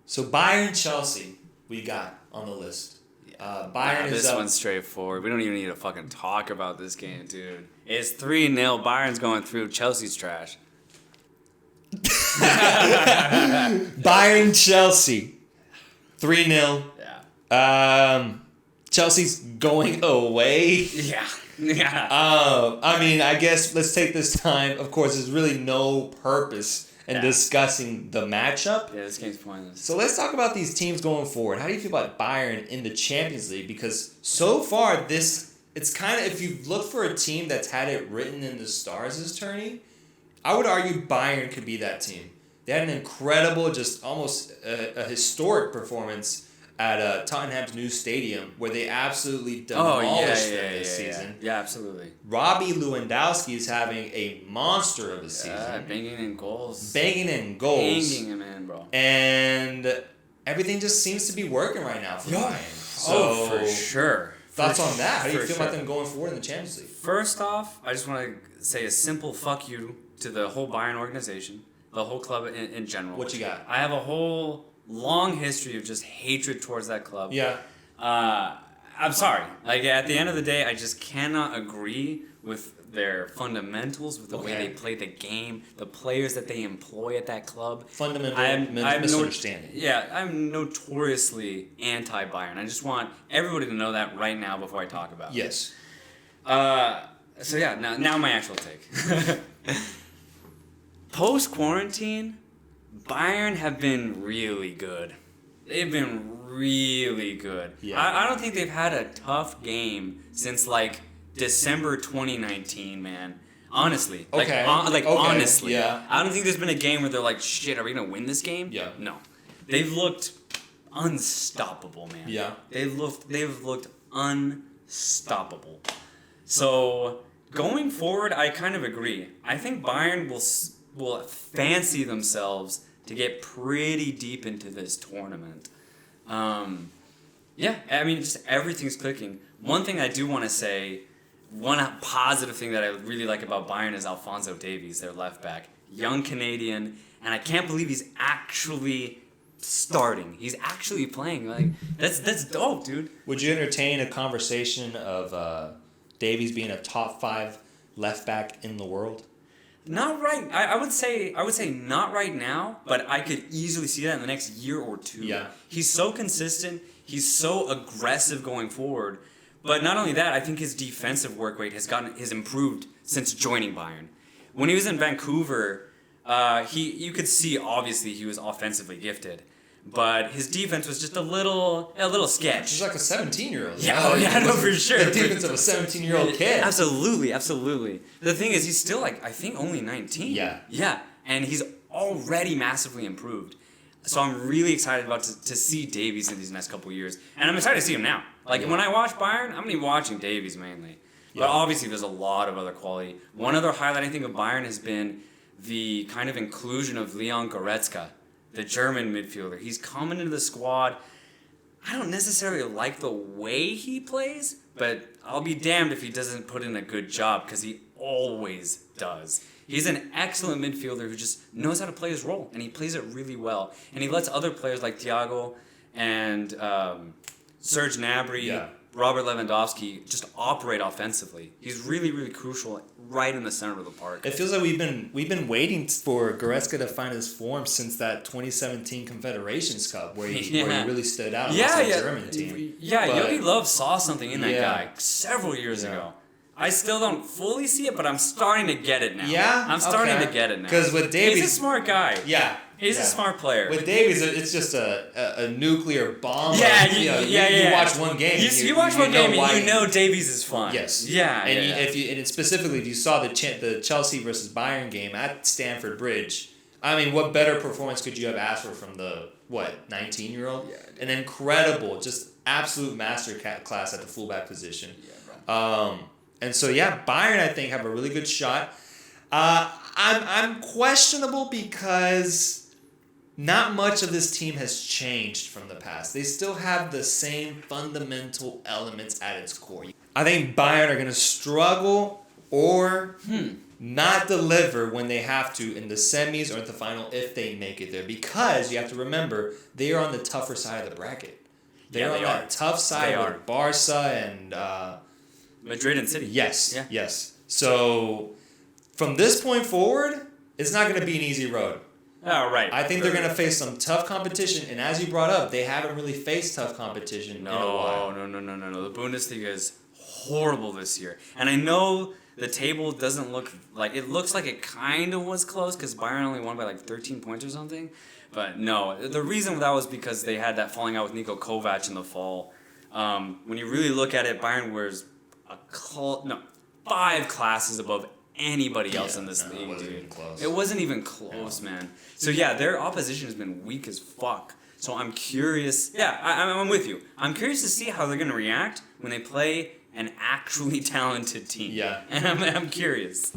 So Bayern Chelsea we got on the list. Bayern is this up. one's straightforward. We don't even need to fucking talk about this game, dude. It's 3-0. Bayern's going through. Chelsea's trash. Bayern Chelsea 3-0. Yeah. Chelsea's going away. Yeah. Yeah. I mean, I guess let's take this time. Of course, there's really no purpose in discussing the matchup. Yeah, this game's pointless. So let's talk about these teams going forward. How do you feel about Bayern in the Champions League? Because so far, it's kind of, if you look for a team that's had it written in the stars this tourney, I would argue Bayern could be that team. They had an incredible, just almost a historic performance at Tottenham's new stadium where they absolutely demolished them this season. Yeah, absolutely. Robbie Lewandowski is having a monster of a season. Banging in goals. Banging in goals. Banging him in, bro. And everything just seems to be working right now for Bayern. So, for sure. Thoughts on that? How do you feel about them going forward in the Champions League? First off, I just want to say a simple fuck you to the whole Bayern organization, the whole club in general. What you got? I have a whole long history of just hatred towards that club. Yeah. I'm sorry. Like, at the end of the day, I just cannot agree with their fundamentals, with the way they play the game, the players that they employ at that club. Fundamental misunderstanding. I'm notoriously anti-Bayern. I just want everybody to know that right now before I talk about it. Yes. So yeah, now my actual take. Post-quarantine, Bayern have been really good. They've been really good. Yeah. I don't think they've had a tough game since like December 2019, man. Honestly. Honestly. Yeah. I don't think there's been a game where they're like, shit, are we going to win this game? Yeah. No. They've looked unstoppable, man. Yeah. They've looked unstoppable. So, going forward, I kind of agree. I think Bayern will fancy themselves to get pretty deep into this tournament. Yeah, I mean, just everything's clicking. One thing I do want to say, one positive thing that I really like about Bayern is Alphonso Davies, their left back. Young Canadian, and I can't believe he's actually starting. He's actually playing. Like, that's dope, dude. Would you entertain a conversation of Davies being a top 5 left back in the world? Not right. I would say not right now, but I could easily see that in the next year or two. Yeah. He's so consistent. He's so aggressive going forward. But not only that, I think his defensive work rate has improved since joining Bayern. When he was in Vancouver, you could see obviously he was offensively gifted, but his defense was just a little sketch. He's like a 17-year-old. Yeah, no, for sure. The defense of a 17-year-old kid. Absolutely. The thing is, he's still like, I think only 19. Yeah. Yeah, and he's already massively improved. So I'm really excited about to see Davies in these next couple of years, and I'm excited to see him now. Like when I watch Bayern, I'm gonna be watching Davies mainly. Yeah. But obviously, there's a lot of other quality. One other highlight I think of Bayern has been the kind of inclusion of Leon Goretzka, the German midfielder. He's coming into the squad. I don't necessarily like the way he plays, but I'll be damned if he doesn't put in a good job, because he always does. He's an excellent midfielder who just knows how to play his role, and he plays it really well. And he lets other players like Thiago and Serge Gnabry, Robert Lewandowski just operate offensively. He's really, really crucial right in the center of the park. It feels like we've been waiting for Goretzka to find his form since that 2017 Confederations Cup where he really stood out against the German team. Jogi Löw saw something in that guy several years ago. I still don't fully see it, but I'm starting to get it now. Yeah? I'm starting to get it now. Because with Davies... He's a smart guy. Yeah. He's a smart player. With Davies, it's just a nuclear bomb. You watch one game. You watch one game and you know Davies is fun. Yes. Yeah. And specifically, if you saw the Chelsea versus Bayern game at Stamford Bridge, I mean, what better performance could you have asked for from the 19-year-old? Yeah. An incredible, just absolute master class at the fullback position. Yeah, bro. And so, Bayern, I think, have a really good shot. I'm questionable because not much of this team has changed from the past. They still have the same fundamental elements at its core. I think Bayern are going to struggle or not deliver when they have to in the semis or the final if they make it there. Because you have to remember, they are on the tougher side of the bracket. They're on that tough side with Barca and... Madrid and City. Yes, yes. So, from this point forward, it's not going to be an easy road. Oh, right. I think they're going to face some tough competition, and as you brought up, they haven't really faced tough competition in a while. No. The Bundesliga is horrible this year. And I know the table doesn't look like... It looks like it kind of was close because Bayern only won by like 13 points or something. But no, the reason that was because they had that falling out with Niko Kovac in the fall. When you really look at it, Bayern was 5 classes above anybody else in this league, dude. It wasn't even close, man. So yeah, their opposition has been weak as fuck. So I'm curious. Yeah, I'm with you. I'm curious to see how they're gonna react when they play an actually talented team. Yeah, and I'm curious.